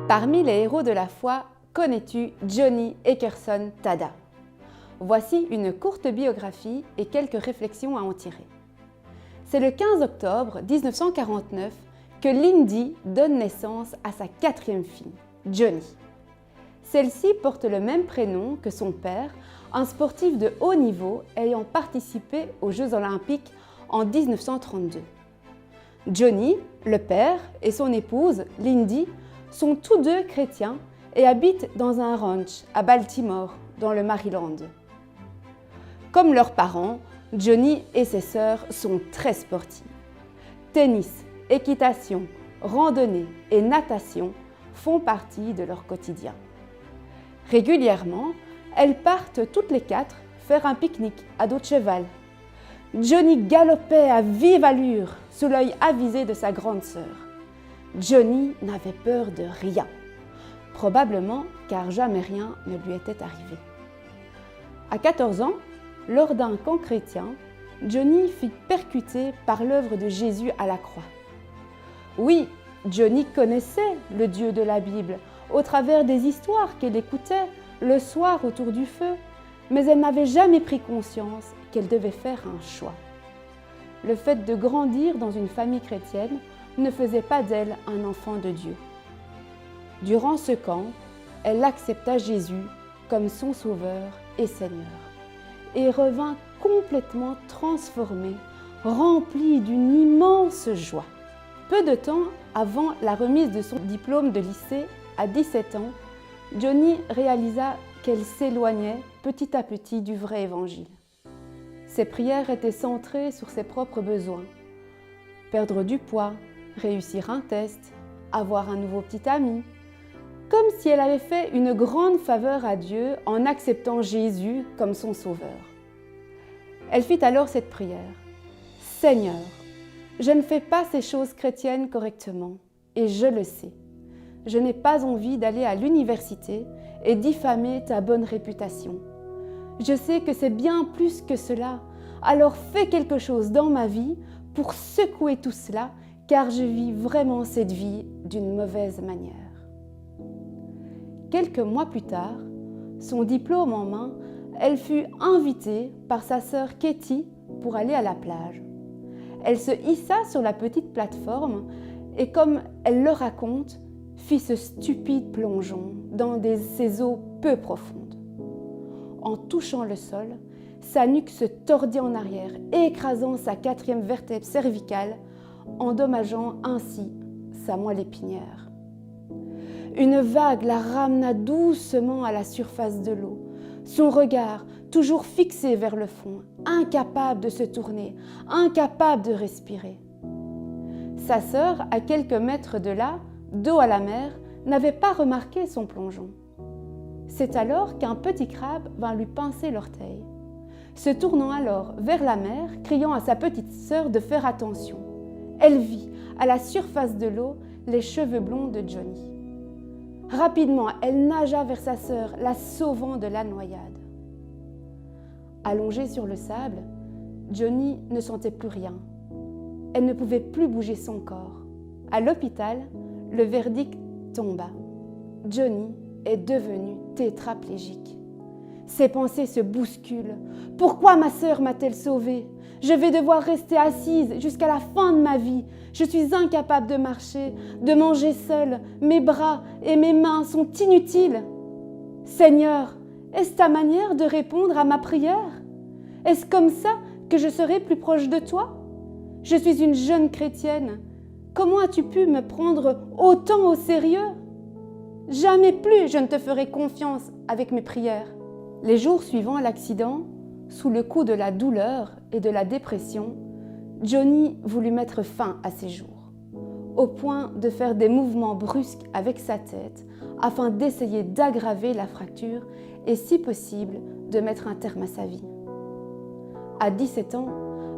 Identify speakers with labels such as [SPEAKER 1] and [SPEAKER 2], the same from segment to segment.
[SPEAKER 1] Parmi les héros de la foi, connais-tu Johnny Eckerson Tada? Voici une courte biographie et quelques réflexions à en tirer. C'est le 15 octobre 1949 que Lindy donne naissance à sa 4e fille, Johnny. Celle-ci porte le même prénom que son père, un sportif de haut niveau ayant participé aux Jeux Olympiques en 1932. Johnny, le père, et son épouse, Lindy, sont tous deux chrétiens et habitent dans un ranch à Baltimore, dans le Maryland. Comme leurs parents, Johnny et ses sœurs sont très sportifs. Tennis, équitation, randonnée et natation font partie de leur quotidien. Régulièrement, elles partent toutes les 4 faire un pique-nique à dos de cheval. Johnny galopait à vive allure sous l'œil avisé de sa grande sœur. Johnny n'avait peur de rien, probablement car jamais rien ne lui était arrivé. À 14 ans, lors d'un camp chrétien, Johnny fut percuté par l'œuvre de Jésus à la croix. Oui, Johnny connaissait le Dieu de la Bible au travers des histoires qu'elle écoutait le soir autour du feu, mais elle n'avait jamais pris conscience qu'elle devait faire un choix. Le fait de grandir dans une famille chrétienne ne faisait pas d'elle un enfant de Dieu. Durant ce camp, elle accepta Jésus comme son Sauveur et Seigneur et revint complètement transformée, remplie d'une immense joie. Peu de temps avant la remise de son diplôme de lycée, à 17 ans, Johnny réalisa qu'elle s'éloignait petit à petit du vrai évangile. Ses prières étaient centrées sur ses propres besoins. Perdre du poids, réussir un test, avoir un nouveau petit ami. Comme si elle avait fait une grande faveur à Dieu en acceptant Jésus comme son sauveur. Elle fit alors cette prière. « Seigneur, je ne fais pas ces choses chrétiennes correctement, et je le sais. Je n'ai pas envie d'aller à l'université et diffamer ta bonne réputation. Je sais que c'est bien plus que cela, alors fais quelque chose dans ma vie pour secouer tout cela, car je vis vraiment cette vie d'une mauvaise manière. » Quelques mois plus tard, son diplôme en main, elle fut invitée par sa sœur Katie pour aller à la plage. Elle se hissa sur la petite plateforme et, comme elle le raconte, fit ce stupide plongeon dans ces eaux peu profondes. En touchant le sol, sa nuque se tordit en arrière, écrasant sa 4e vertèbre cervicale, endommageant ainsi sa moelle épinière. Une vague la ramena doucement à la surface de l'eau, son regard toujours fixé vers le fond, incapable de se tourner, incapable de respirer. Sa sœur, à quelques mètres de là, dos à la mer, n'avait pas remarqué son plongeon. C'est alors qu'un petit crabe vint lui pincer l'orteil, se tournant alors vers la mer, criant à sa petite sœur de faire attention. Elle vit, à la surface de l'eau, les cheveux blonds de Johnny. Rapidement, elle nagea vers sa sœur, la sauvant de la noyade. Allongée sur le sable, Johnny ne sentait plus rien. Elle ne pouvait plus bouger son corps. À l'hôpital, le verdict tomba. Johnny est devenu tétraplégique. Ses pensées se bousculent. Pourquoi ma sœur m'a-t-elle sauvée? Je vais devoir rester assise jusqu'à la fin de ma vie. Je suis incapable de marcher, de manger seule. Mes bras et mes mains sont inutiles. Seigneur, est-ce ta manière de répondre à ma prière? Est-ce comme ça que je serai plus proche de toi? Je suis une jeune chrétienne. Comment as-tu pu me prendre autant au sérieux? Jamais plus je ne te ferai confiance avec mes prières. Les jours suivant l'accident, sous le coup de la douleur et de la dépression, Johnny voulut mettre fin à ses jours, au point de faire des mouvements brusques avec sa tête afin d'essayer d'aggraver la fracture et, si possible, de mettre un terme à sa vie. À 17 ans,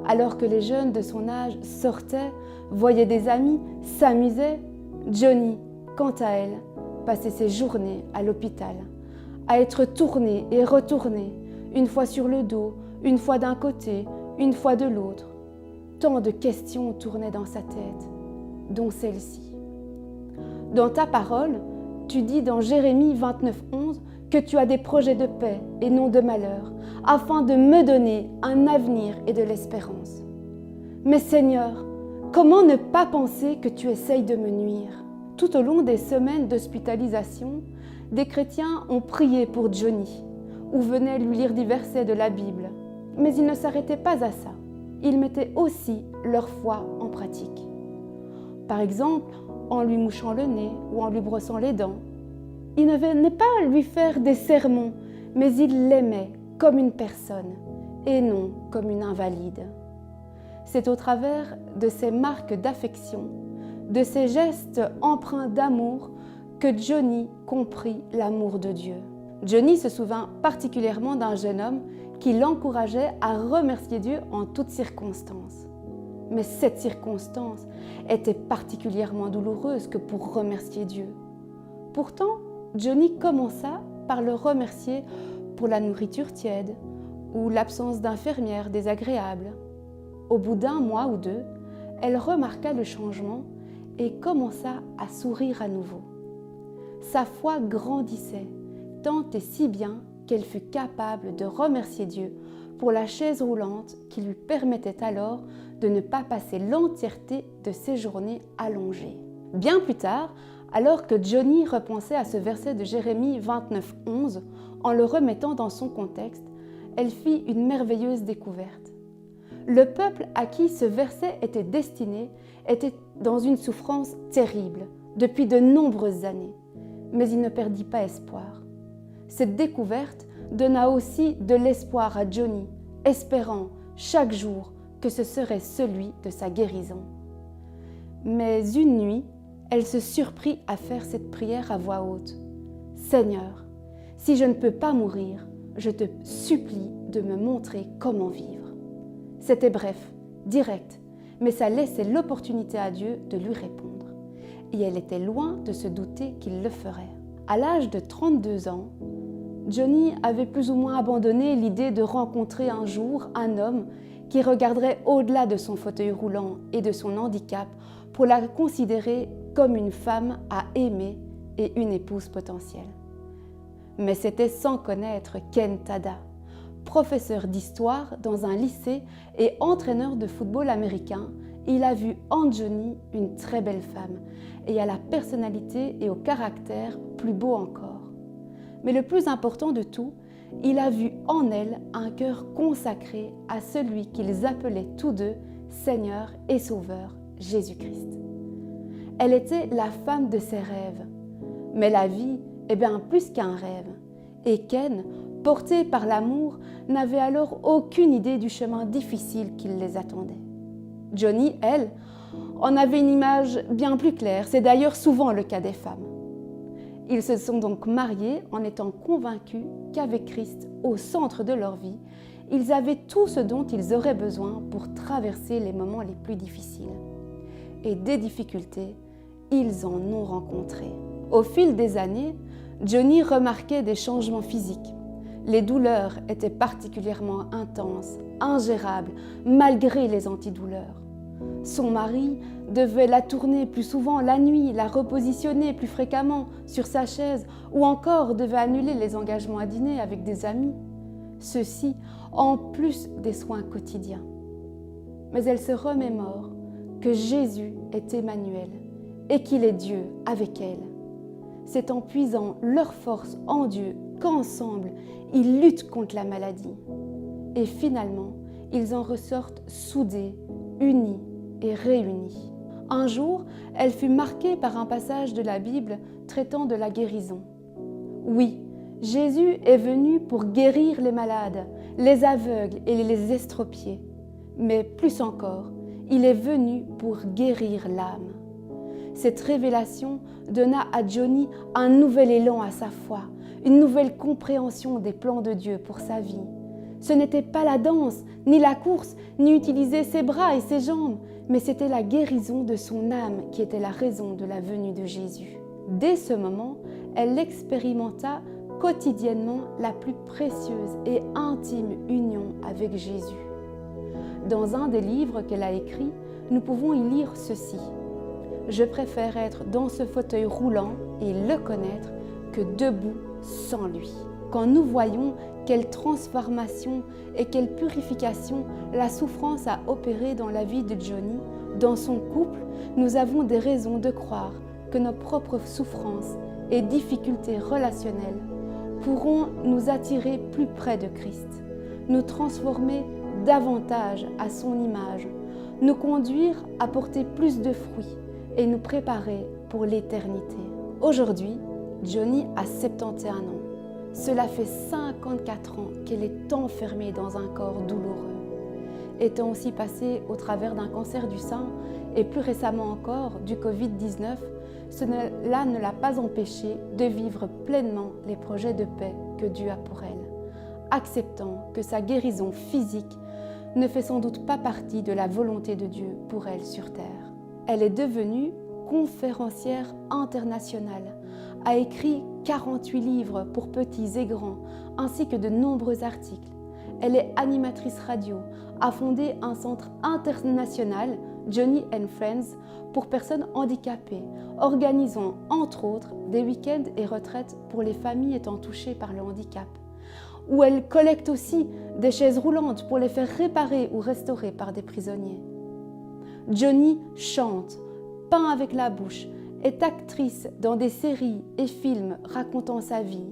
[SPEAKER 1] alors que les jeunes de son âge sortaient, voyaient des amis, s'amusaient, Johnny, quant à elle, passait ses journées à l'hôpital, à être tournée et retournée, une fois sur le dos, une fois d'un côté, une fois de l'autre. Tant de questions tournaient dans sa tête, dont celle-ci. Dans ta parole, tu dis dans Jérémie 29:11 que tu as des projets de paix et non de malheur, afin de me donner un avenir et de l'espérance. Mais Seigneur, comment ne pas penser que tu essayes de me nuire? Tout au long des semaines d'hospitalisation, des chrétiens ont prié pour Johnny, ou venaient lui lire des versets de la Bible. Mais ils ne s'arrêtaient pas à ça. Ils mettaient aussi leur foi en pratique. Par exemple, en lui mouchant le nez ou en lui brossant les dents. Ils ne venaient pas lui faire des sermons, mais ils l'aimaient comme une personne et non comme une invalide. C'est au travers de ces marques d'affection, de ces gestes empreints d'amour, que Johnny comprit l'amour de Dieu. Johnny se souvint particulièrement d'un jeune homme qui l'encourageait à remercier Dieu en toutes circonstances. Mais cette circonstance était particulièrement douloureuse que pour remercier Dieu. Pourtant, Johnny commença par le remercier pour la nourriture tiède ou l'absence d'infirmière désagréable. Au bout d'un mois ou deux, elle remarqua le changement et commença à sourire à nouveau. Sa foi grandissait, tant et si bien qu'elle fut capable de remercier Dieu pour la chaise roulante qui lui permettait alors de ne pas passer l'entièreté de ses journées allongées. Bien plus tard, alors que Johnny repensait à ce verset de Jérémie 29:11, en le remettant dans son contexte, elle fit une merveilleuse découverte. Le peuple à qui ce verset était destiné était dans une souffrance terrible depuis de nombreuses années, mais il ne perdit pas espoir. Cette découverte donna aussi de l'espoir à Johnny, espérant chaque jour que ce serait celui de sa guérison. Mais une nuit, elle se surprit à faire cette prière à voix haute. « Seigneur, si je ne peux pas mourir, je te supplie de me montrer comment vivre. » C'était bref, direct, mais ça laissait l'opportunité à Dieu de lui répondre. Et elle était loin de se douter qu'il le ferait. À l'âge de 32 ans, Johnny avait plus ou moins abandonné l'idée de rencontrer un jour un homme qui regarderait au-delà de son fauteuil roulant et de son handicap pour la considérer comme une femme à aimer et une épouse potentielle. Mais c'était sans connaître Ken Tada, professeur d'histoire dans un lycée et entraîneur de football américain. Il a vu en Johnny une très belle femme et à la personnalité et au caractère plus beau encore. Mais le plus important de tout, il a vu en elle un cœur consacré à celui qu'ils appelaient tous deux Seigneur et Sauveur, Jésus-Christ. Elle était la femme de ses rêves. Mais la vie est bien plus qu'un rêve. Et Ken, porté par l'amour, n'avait alors aucune idée du chemin difficile qui les attendait. Johnny, elle, en avait une image bien plus claire. C'est d'ailleurs souvent le cas des femmes. Ils se sont donc mariés en étant convaincus qu'avec Christ au centre de leur vie, ils avaient tout ce dont ils auraient besoin pour traverser les moments les plus difficiles. Et des difficultés, ils en ont rencontré. Au fil des années, Johnny remarquait des changements physiques. Les douleurs étaient particulièrement intenses, ingérables, malgré les antidouleurs. Son mari devait la tourner plus souvent la nuit, la repositionner plus fréquemment sur sa chaise ou encore devait annuler les engagements à dîner avec des amis. Ceci en plus des soins quotidiens. Mais elle se remémore que Jésus est Emmanuel et qu'il est Dieu avec elle. C'est en puisant leur force en Dieu qu'ensemble, ils luttent contre la maladie. Et finalement, ils en ressortent soudés, unis et réunis. Un jour, elle fut marquée par un passage de la Bible traitant de la guérison. Oui, Jésus est venu pour guérir les malades, les aveugles et les estropiés. Mais plus encore, il est venu pour guérir l'âme. Cette révélation donna à Johnny un nouvel élan à sa foi, une nouvelle compréhension des plans de Dieu pour sa vie. Ce n'était pas la danse, ni la course, ni utiliser ses bras et ses jambes, mais c'était la guérison de son âme qui était la raison de la venue de Jésus. Dès ce moment, elle expérimenta quotidiennement la plus précieuse et intime union avec Jésus. Dans un des livres qu'elle a écrits, nous pouvons y lire ceci. « Je préfère être dans ce fauteuil roulant et le connaître que debout sans lui. Quand nous voyons quelle transformation et quelle purification la souffrance a opéré dans la vie de Johnny, dans son couple, nous avons des raisons de croire que nos propres souffrances et difficultés relationnelles pourront nous attirer plus près de Christ, nous transformer davantage à son image, nous conduire à porter plus de fruits et nous préparer pour l'éternité. Aujourd'hui, Johnny a 71 ans. Cela fait 54 ans qu'elle est enfermée dans un corps douloureux. Étant aussi passée au travers d'un cancer du sein et plus récemment encore du Covid-19, cela ne l'a pas empêchée de vivre pleinement les projets de paix que Dieu a pour elle, acceptant que sa guérison physique ne fait sans doute pas partie de la volonté de Dieu pour elle sur terre. Elle est devenue conférencière internationale, a écrit 48 livres pour petits et grands, ainsi que de nombreux articles. Elle est animatrice radio, a fondé un centre international, Johnny and Friends, pour personnes handicapées, organisant entre autres des week-ends et retraites pour les familles étant touchées par le handicap, où elle collecte aussi des chaises roulantes pour les faire réparer ou restaurer par des prisonniers. Johnny chante, peint avec la bouche, est actrice dans des séries et films racontant sa vie.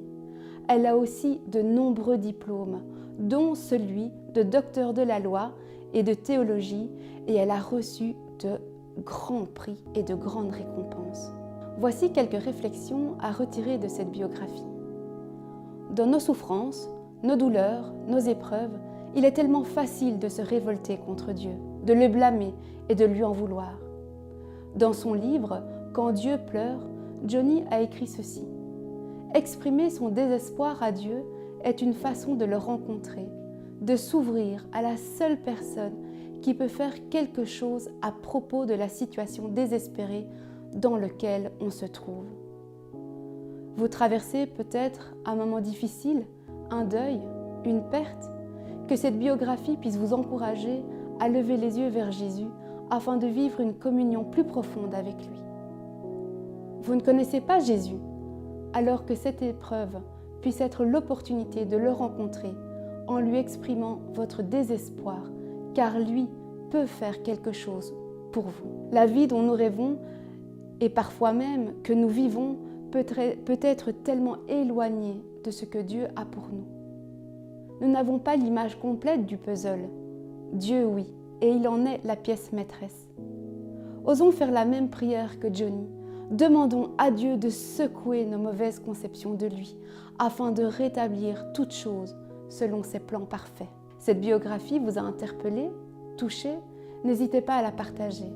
[SPEAKER 1] Elle a aussi de nombreux diplômes, dont celui de docteur de la loi et de théologie, et elle a reçu de grands prix et de grandes récompenses. Voici quelques réflexions à retirer de cette biographie. Dans nos souffrances, nos douleurs, nos épreuves, il est tellement facile de se révolter contre Dieu, de le blâmer et de lui en vouloir. Dans son livre « Quand Dieu pleure », Johnny a écrit ceci. Exprimer son désespoir à Dieu est une façon de le rencontrer, de s'ouvrir à la seule personne qui peut faire quelque chose à propos de la situation désespérée dans laquelle on se trouve. Vous traversez peut-être un moment difficile, un deuil, une perte, que cette biographie puisse vous encourager à lever les yeux vers Jésus afin de vivre une communion plus profonde avec lui. Vous ne connaissez pas Jésus, alors que cette épreuve puisse être l'opportunité de le rencontrer en lui exprimant votre désespoir, car lui peut faire quelque chose pour vous. La vie dont nous rêvons, et parfois même que nous vivons, peut être tellement éloignée de ce que Dieu a pour nous. Nous n'avons pas l'image complète du puzzle. Dieu, oui, et il en est la pièce maîtresse. Osons faire la même prière que Johnny. Demandons à Dieu de secouer nos mauvaises conceptions de lui, afin de rétablir toutes choses selon ses plans parfaits. Cette biographie vous a interpellé, touché? N'hésitez pas à la partager.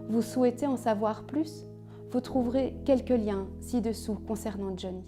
[SPEAKER 1] Vous souhaitez en savoir plus? Vous trouverez quelques liens ci-dessous concernant Johnny.